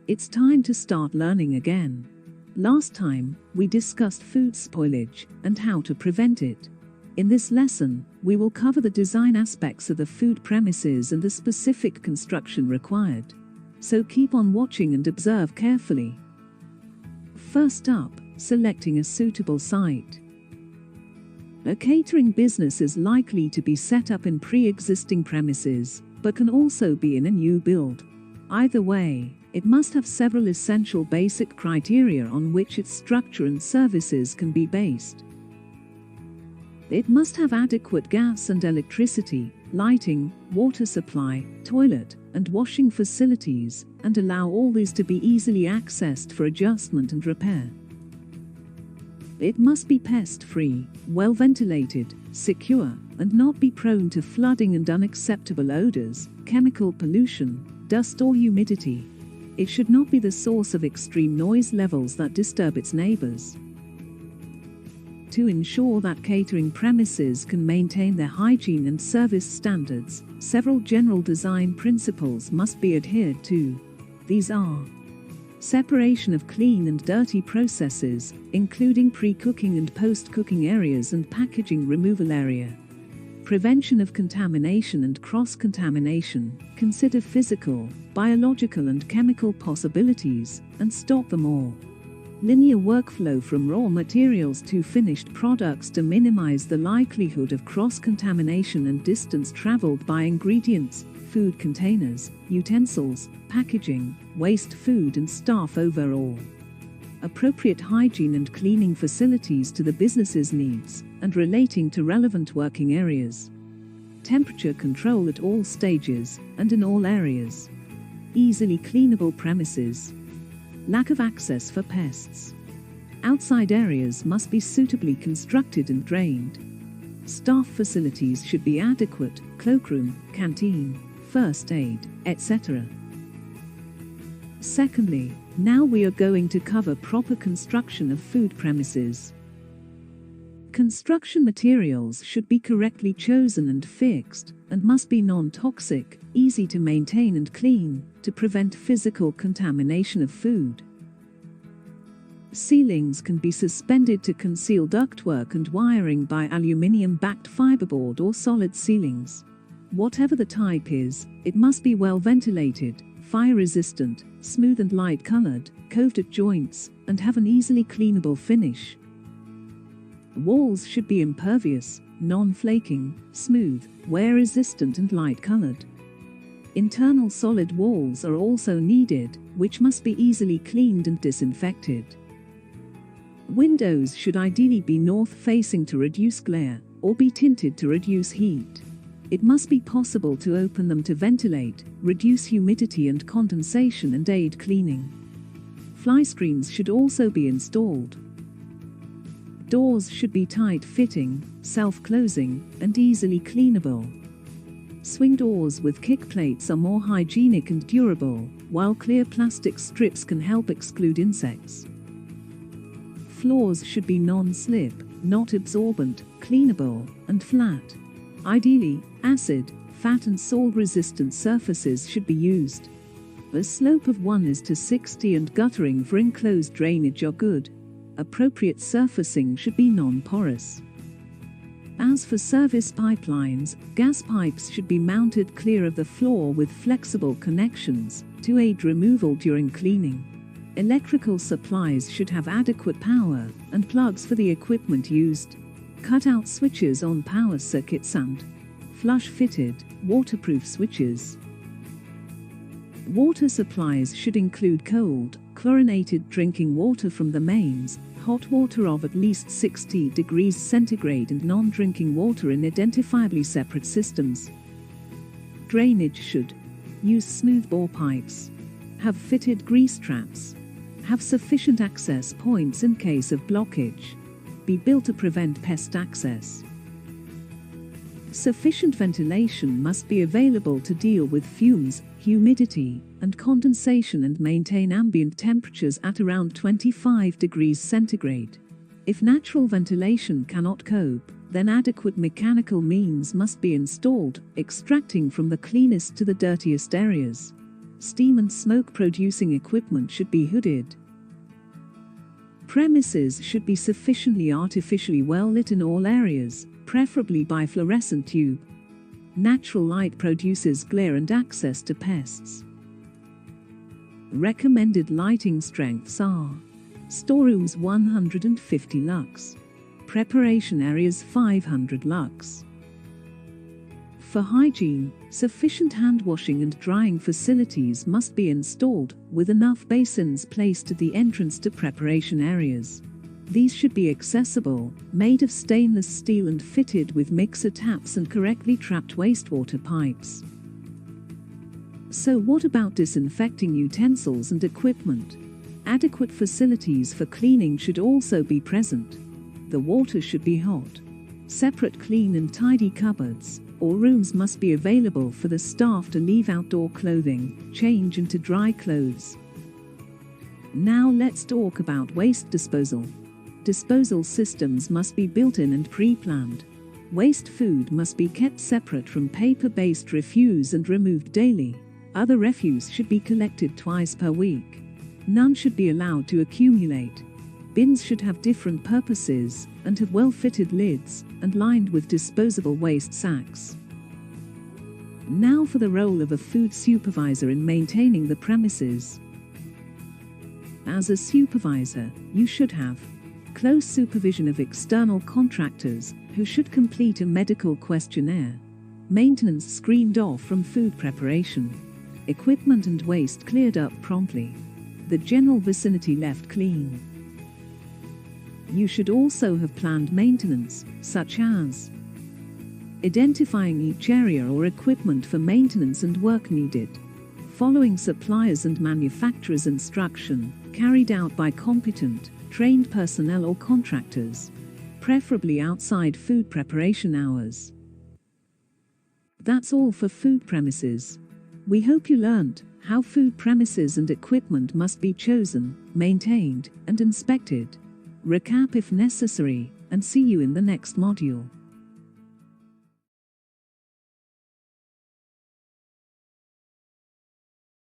It's time to start learning again. Last time, we discussed food spoilage and how to prevent it. In this lesson, we will cover the design aspects of the food premises and the specific construction required. So keep on watching and observe carefully. First up, selecting a suitable site. A catering business is likely to be set up in pre-existing premises, but can also be in a new build. Either way, it must have several essential basic criteria on which its structure and services can be based. It must have adequate gas and electricity, lighting, water supply, toilet, and washing facilities, and allow all these to be easily accessed for adjustment and repair. It must be pest-free, well-ventilated, secure, and not be prone to flooding and unacceptable odors, chemical pollution, dust or humidity. It should not be the source of extreme noise levels that disturb its neighbors. To ensure that catering premises can maintain their hygiene and service standards, several general design principles must be adhered to. These are: separation of clean and dirty processes, including pre-cooking and post-cooking areas and packaging removal area. Prevention of contamination and cross-contamination, consider physical, biological and chemical possibilities, and stop them all. Linear workflow from raw materials to finished products to minimize the likelihood of cross-contamination and distance traveled by ingredients, food containers, utensils, packaging, waste food and staff overall. Appropriate hygiene and cleaning facilities to the business's needs, and relating to relevant working areas. Temperature control at all stages, and in all areas. Easily cleanable premises. Lack of access for pests. Outside areas must be suitably constructed and drained. Staff facilities should be adequate, cloakroom, canteen, first aid, etc. Secondly, now we are going to cover proper construction of food premises. Construction materials should be correctly chosen and fixed, and must be non-toxic, easy to maintain and clean, to prevent physical contamination of food. Ceilings can be suspended to conceal ductwork and wiring by aluminium-backed fiberboard or solid ceilings. Whatever the type is, it must be well ventilated, fire-resistant, smooth and light-colored, coved at joints, and have an easily cleanable finish. Walls should be impervious, non-flaking, smooth, wear-resistant and light-colored. Internal solid walls are also needed, which must be easily cleaned and disinfected. Windows should ideally be north-facing to reduce glare, or be tinted to reduce heat. It must be possible to open them to ventilate, reduce humidity and condensation and aid cleaning. Fly screens should also be installed. Doors should be tight-fitting, self-closing, and easily cleanable. Swing doors with kick plates are more hygienic and durable, while clear plastic strips can help exclude insects. Floors should be non-slip, not absorbent, cleanable, and flat. Ideally, acid, fat and salt-resistant surfaces should be used. A slope of 1:60 and guttering for enclosed drainage are good. Appropriate surfacing should be non-porous. As for service pipelines, gas pipes should be mounted clear of the floor with flexible connections, to aid removal during cleaning. Electrical supplies should have adequate power, and plugs for the equipment used. Cut-out switches on power circuits and flush-fitted, waterproof switches. Water supplies should include cold, chlorinated drinking water from the mains, hot water of at least 60 degrees centigrade and non-drinking water in identifiably separate systems. Drainage should use smooth-bore pipes, have fitted grease traps, have sufficient access points in case of blockage, be built to prevent pest access. Sufficient ventilation must be available to deal with fumes, humidity, and condensation and maintain ambient temperatures at around 25 degrees centigrade. If natural ventilation cannot cope, then adequate mechanical means must be installed, extracting from the cleanest to the dirtiest areas. Steam and smoke producing equipment should be hooded. Premises should be sufficiently artificially well lit in all areas, preferably by fluorescent tube. Natural light produces glare and access to pests. Recommended lighting strengths are: storerooms 150 lux, preparation areas 500 lux. For hygiene, sufficient hand washing and drying facilities must be installed, with enough basins placed at the entrance to preparation areas. These should be accessible, made of stainless steel and fitted with mixer taps and correctly trapped wastewater pipes. So what about disinfecting utensils and equipment? Adequate facilities for cleaning should also be present. The water should be hot. Separate clean and tidy cupboards or rooms must be available for the staff to leave outdoor clothing, change into dry clothes. Now let's talk about waste disposal. Disposal systems must be built in and pre-planned. Waste food must be kept separate from paper-based refuse and removed daily. Other refuse should be collected twice per week. None should be allowed to accumulate. Bins should have different purposes and have well-fitted lids and lined with disposable waste sacks. Now for the role of a food supervisor in maintaining the premises. As a supervisor, you should have close supervision of external contractors, who should complete a medical questionnaire. Maintenance screened off from food preparation. Equipment and waste cleared up promptly. The general vicinity left clean. You should also have planned maintenance, such as identifying each area or equipment for maintenance and work needed, following suppliers and manufacturers' instruction, carried out by competent, trained personnel or contractors, preferably outside food preparation hours. That's all for food premises. We hope you learned how food premises and equipment must be chosen, maintained, and inspected. Recap if necessary, and see you in the next module.